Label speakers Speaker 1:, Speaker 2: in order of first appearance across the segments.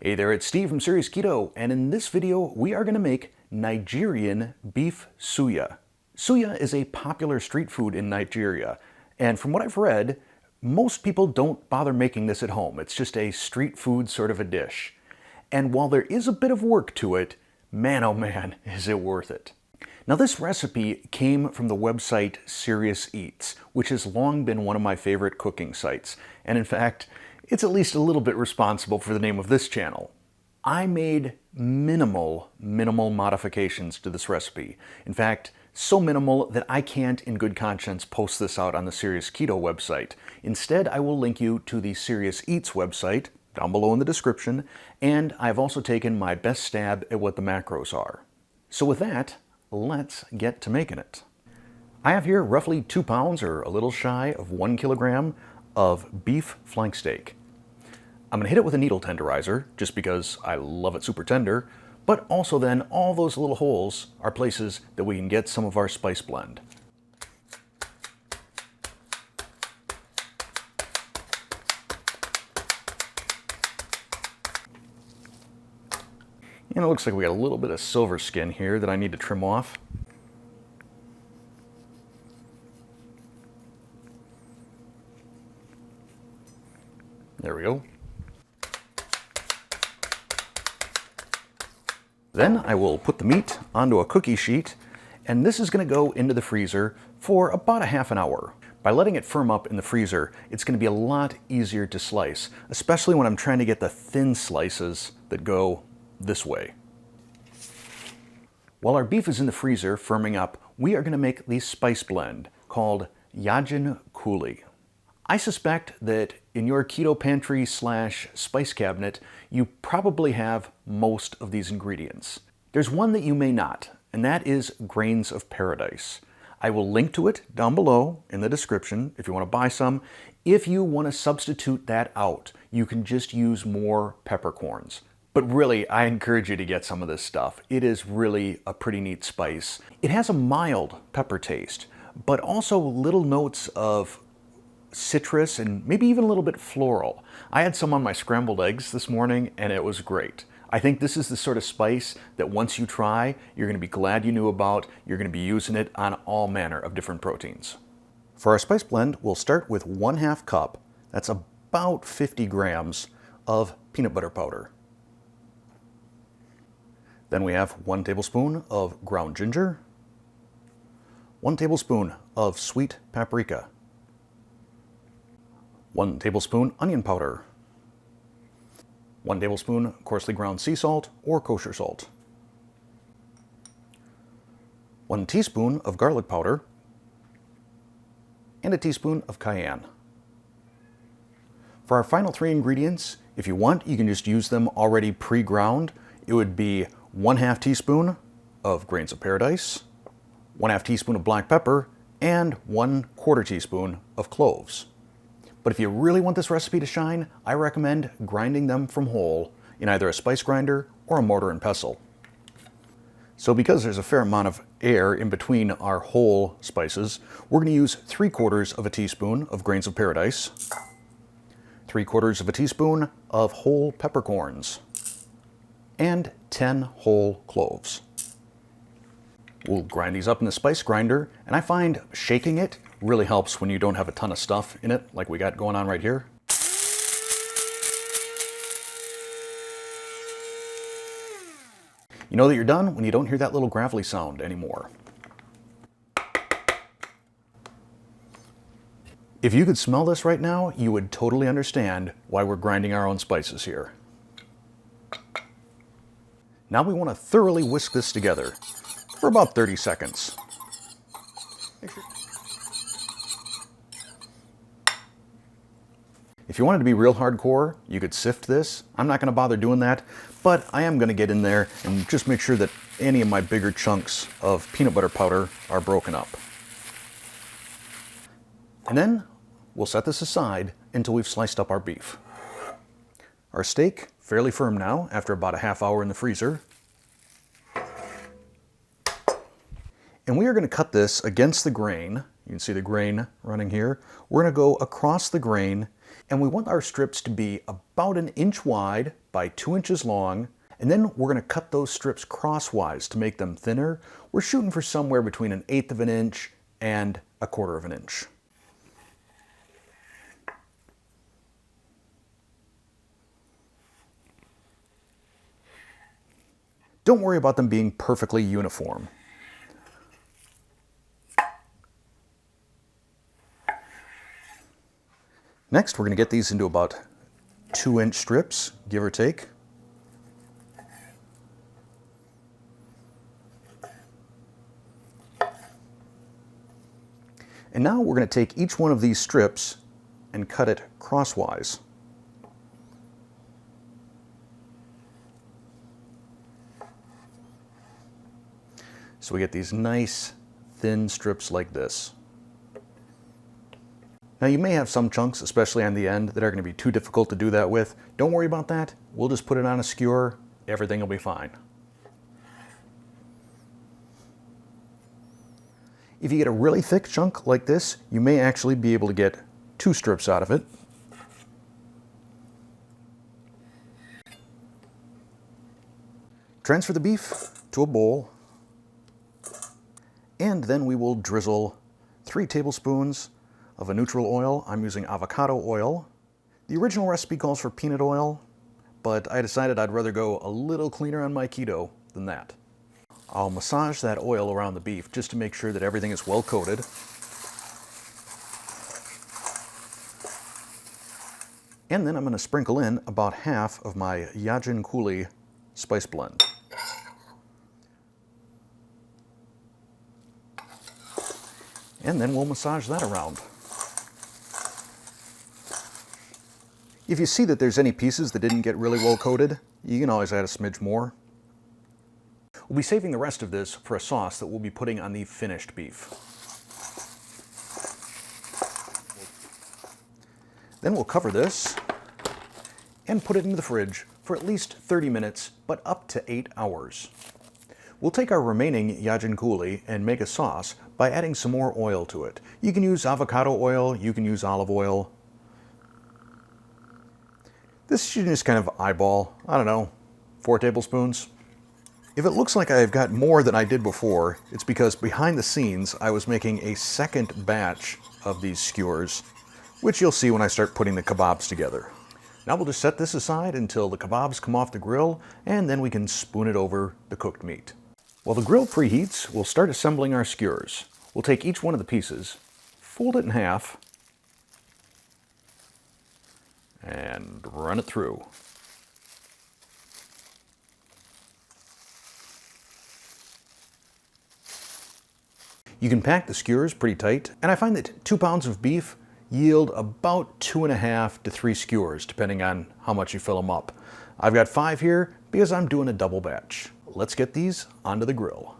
Speaker 1: Hey there, it's Steve from Serious Keto, and in this video we are going to make Nigerian beef suya. Suya is a popular street food in Nigeria, and from what I've read, most people don't bother making this at home. It's just a street food sort of a dish. And while there is a bit of work to it, man oh man, is it worth it. Now this recipe came from the website Serious Eats, which has long been one of my favorite cooking sites, and in fact, it's at least a little bit responsible for the name of this channel. I made minimal modifications to this recipe. In fact, so minimal that I can't in good conscience post this out on the Serious Keto website. Instead, I will link you to the Serious Eats website down below in the description, and I've also taken my best stab at what the macros are. So with that, let's get to making it. I have here roughly 2 pounds or a little shy of 1 kilogram of beef flank steak. I'm going to hit it with a needle tenderizer just because I love it super tender, but also then all those little holes are places that we can get some of our spice blend. And it looks like we got a little bit of silver skin here that I need to trim off. There we go. Then I will put the meat onto a cookie sheet, and this is going to go into the freezer for about a half an hour. By letting it firm up in the freezer, it's going to be a lot easier to slice, especially when I'm trying to get the thin slices that go this way. While our beef is in the freezer firming up, we are going to make the spice blend called Yajin Kuli. I suspect that in your keto pantry / spice cabinet, you probably have most of these ingredients. There's one that you may not, and that is Grains of Paradise. I will link to it down below in the description if you want to buy some. If you want to substitute that out, you can just use more peppercorns. But really, I encourage you to get some of this stuff. It is really a pretty neat spice. It has a mild pepper taste, but also little notes of citrus and maybe even a little bit floral. I had some on my scrambled eggs this morning and it was great. I think this is the sort of spice that once you try, you're going to be glad you knew about. You're going to be using it on all manner of different proteins. For our spice blend, we'll start with 1/2 cup, that's about 50 grams of peanut butter powder. Then we have 1 tablespoon of ground ginger, 1 tablespoon of sweet paprika, 1 tablespoon onion powder, 1 tablespoon coarsely ground sea salt or kosher salt, 1 teaspoon of garlic powder, and a teaspoon of cayenne. For our final 3 ingredients, if you want, you can just use them already pre-ground. It would be 1/2 teaspoon of Grains of Paradise, 1/2 teaspoon of black pepper, and 1/4 teaspoon of cloves. But if you really want this recipe to shine, I recommend grinding them from whole in either a spice grinder or a mortar and pestle. So because there's a fair amount of air in between our whole spices, we're going to use 3/4 teaspoon of Grains of Paradise, 3/4 teaspoon of whole peppercorns, and 10 whole cloves. We'll grind these up in the spice grinder, and I find shaking it really helps when you don't have a ton of stuff in it like we got going on right here. You know that you're done when you don't hear that little gravelly sound anymore. If you could smell this right now, you would totally understand why we're grinding our own spices here. Now we want to thoroughly whisk this together for about 30 seconds. If you wanted to be real hardcore, you could sift this. I'm not going to bother doing that, but I am going to get in there and just make sure that any of my bigger chunks of peanut butter powder are broken up. And then we'll set this aside until we've sliced up our beef. Our steak, fairly firm now after about a half hour in the freezer. And we are going to cut this against the grain. You can see the grain running here. We're going to go across the grain And we want our strips to be about 1 inch wide by 2 inches long. And then we're going to cut those strips crosswise to make them thinner. We're shooting for somewhere between 1/8 of an inch and 1/4 of an inch. Don't worry about them being perfectly uniform. Next, we're going to get these into about 2-inch strips, give or take. And now we're going to take each one of these strips and cut it crosswise. So we get these nice thin strips like this. Now you may have some chunks, especially on the end, that are going to be too difficult to do that with. Don't worry about that. We'll just put it on a skewer. Everything will be fine. If you get a really thick chunk like this, you may actually be able to get 2 strips out of it. Transfer the beef to a bowl, and then we will drizzle 3 tablespoons of a neutral oil. I'm using avocado oil. The original recipe calls for peanut oil, but I decided I'd rather go a little cleaner on my keto than that. I'll massage that oil around the beef just to make sure that everything is well coated. And then I'm going to sprinkle in about half of my Yajin Kuli spice blend. And then we'll massage that around. If you see that there's any pieces that didn't get really well coated, you can always add a smidge more. We'll be saving the rest of this for a sauce that we'll be putting on the finished beef. Then we'll cover this and put it into the fridge for at least 30 minutes, but up to 8 hours. We'll take our remaining Yajin Kuli and make a sauce by adding some more oil to it. You can use avocado oil, you can use olive oil. This you can just kind of eyeball, I don't know, 4 tablespoons. If it looks like I've got more than I did before, it's because behind the scenes I was making a second batch of these skewers, which you'll see when I start putting the kebabs together. Now we'll just set this aside until the kebabs come off the grill, and then we can spoon it over the cooked meat. While the grill preheats, we'll start assembling our skewers. We'll take each one of the pieces, fold it in half, and run it through. You can pack the skewers pretty tight, and I find that 2 pounds of beef yield about 2.5 to 3 skewers, depending on how much you fill them up. I've got 5 here because I'm doing a double batch. Let's get these onto the grill.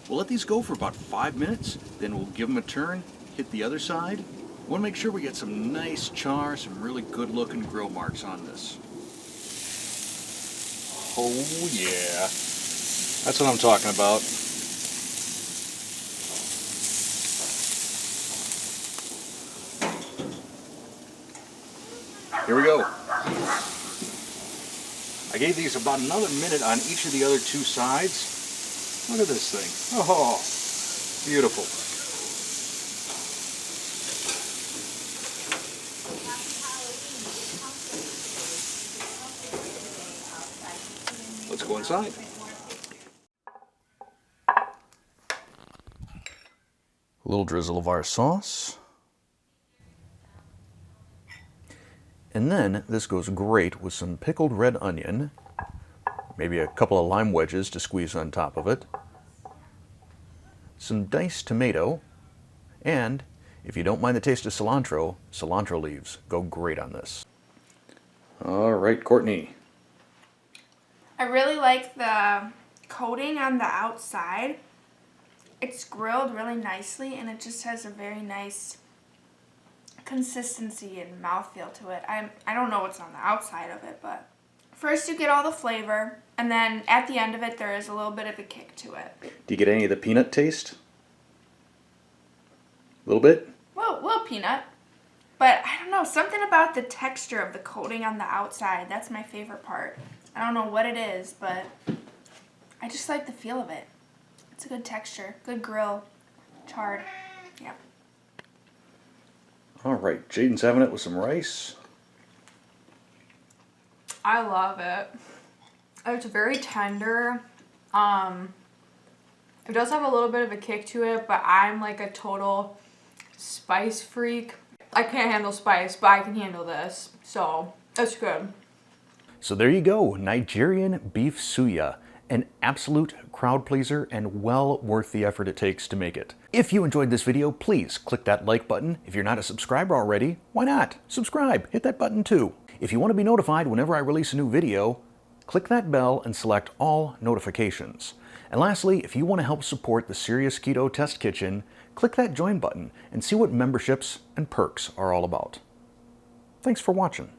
Speaker 1: We'll let these go for about 5 minutes, then we'll give them a turn, hit the other side. We want to make sure we get some nice char, some really good looking grill marks on this. Oh yeah, that's what I'm talking about. Here we go. I gave these about another minute on each of the other 2 sides. Look at this thing. Oh, beautiful. Let's go inside. A little drizzle of our sauce. And then this goes great with some pickled red onion, maybe a couple of lime wedges to squeeze on top of it, some diced tomato, and if you don't mind the taste of cilantro, cilantro leaves go great on this. All right, Courtney.
Speaker 2: I really like the coating on the outside. It's grilled really nicely, and it just has a very nice consistency and mouthfeel to it. I don't know what's on the outside of it, but First you get all the flavor, and then at the end of it there is a little bit of a kick to it.
Speaker 1: Do you get any of the peanut taste? A little bit?
Speaker 2: Well, little peanut. But I don't know, something about the texture of the coating on the outside, that's my favorite part. I don't know what it is, but I just like the feel of it. It's a good texture, good grill, charred. Yep.
Speaker 1: All right, Jaden's having it with some rice.
Speaker 3: I love it. It's very tender. It does have a little bit of a kick to it, but I'm like a total spice freak. I can't handle spice, but I can handle this. So, it's good.
Speaker 1: So there you go, Nigerian beef suya. An absolute crowd pleaser and well worth the effort it takes to make it. If you enjoyed this video, please click that like button. If you're not a subscriber already, why not? Subscribe, hit that button too. If you want to be notified whenever I release a new video, click that bell and select all notifications. And lastly, if you want to help support the Serious Keto Test Kitchen, click that join button and see what memberships and perks are all about. Thanks for watching.